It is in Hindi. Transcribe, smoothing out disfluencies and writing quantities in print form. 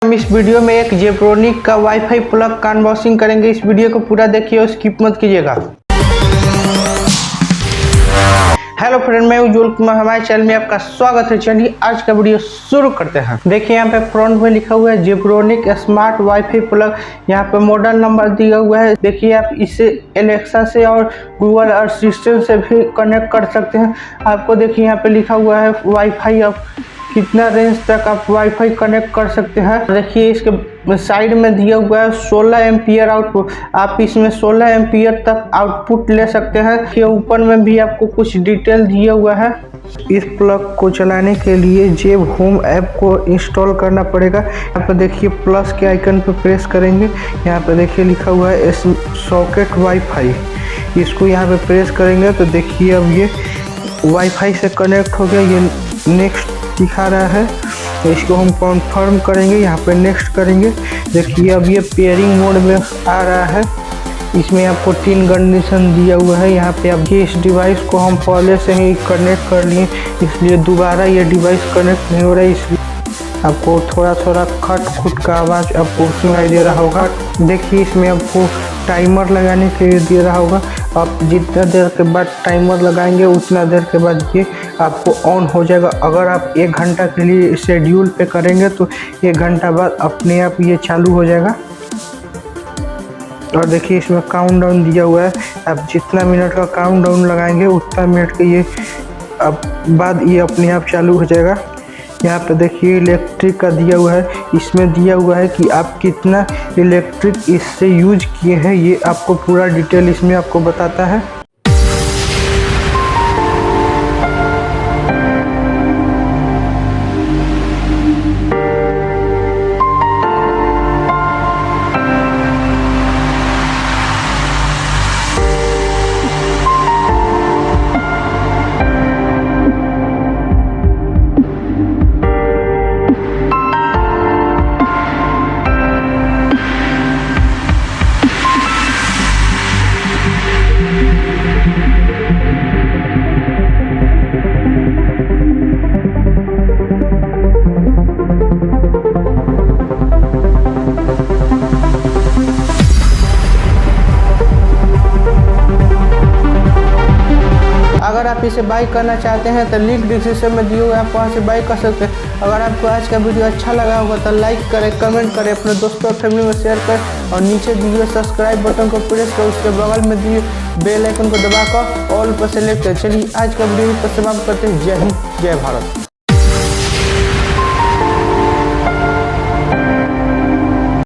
हम इस वीडियो में एक जेब्रोनिक का वाईफाई प्लग का अनबॉक्सिंग करेंगे। इस वीडियो को पूरा देखिए और स्किप मत कीजिएगा। हेलो फ्रेंड, मैं उज्जवल कुमार, हमारे चैनल में आपका स्वागत है। चलिए आज का वीडियो शुरू करते हैं। देखिए यहाँ पे फ्रंट में लिखा हुआ है जेब्रोनिक स्मार्ट वाईफाई प्लग। यहाँ पे मॉडल नंबर दिया हुआ है। देखिए आप इसे एलेक्सा से और गूगल असिस्टेंट से भी कनेक्ट कर सकते हैं। आपको देखिए यहाँ पे लिखा हुआ है वाईफाई अब कितना रेंज तक आप वाईफाई कनेक्ट कर सकते हैं। देखिए इसके साइड में दिया हुआ है 16 एम्पियर आउटपुट। आप इसमें 16 एम्पियर तक आउटपुट ले सकते हैं। के ऊपर में भी आपको कुछ डिटेल दिया हुआ है। इस प्लग को चलाने के लिए जेब होम ऐप को इंस्टॉल करना पड़ेगा। यहाँ पर देखिए प्लस के आइकन पर प्रेस करेंगे। यहाँ पर देखिए लिखा हुआ है सॉकेट वाईफाई। इसको यहाँ पे प्रेस करेंगे तो देखिए अब ये वाईफाई से कनेक्ट हो गया। ये नेक्स्ट दिखा रहा है तो इसको हम कॉन्फर्म करेंगे। यहाँ पे नेक्स्ट करेंगे। देखिए अब ये पेयरिंग मोड में आ रहा है। इसमें आपको 3 कंडीशन दिया हुआ है। यहाँ पे अब इस डिवाइस को हम पहले से ही कनेक्ट कर लिए, इसलिए दोबारा ये डिवाइस कनेक्ट नहीं हो रहा है। इसलिए आपको थोड़ा थोड़ा खट खुट का आवाज़ आपको सुनाई दे रहा होगा। देखिए इसमें आपको टाइमर लगाने के लिए दे रहा होगा। आप जितना देर के बाद टाइमर लगाएंगे उतना देर के बाद ये आपको ऑन हो जाएगा। अगर आप 1 घंटा के लिए शेड्यूल पे करेंगे तो 1 घंटा बाद अपने आप ये चालू हो जाएगा। और देखिए इसमें काउंटडाउन दिया हुआ है। आप जितना मिनट का काउंटडाउन लगाएंगे उतना मिनट के ये अब बाद ये अपने आप चालू हो जाएगा। यहाँ पे देखिए इलेक्ट्रिक का दिया हुआ है। इसमें दिया हुआ है कि आप कितना इलेक्ट्रिक इससे यूज किए हैं, ये आपको पूरा डिटेल इसमें आपको बताता है। अगर आप इसे बाई करना चाहते हैं तो लिंक डिस्क्रिप्शन में दिए हुए आप वहाँ से बाई कर सकते हैं। अगर आपको आज का वीडियो अच्छा लगा होगा तो लाइक करें, कमेंट करें, अपने दोस्तों और फैमिली में शेयर करें और नीचे दिए हुए सब्सक्राइब बटन को प्रेस कर उसके बगल में दिए बेल आइकन को दबाकर ऑल पर सेलेक्ट करें। चलिए आज का वीडियो पर समाप्त करते हैं। जय हिंद, जय भारत।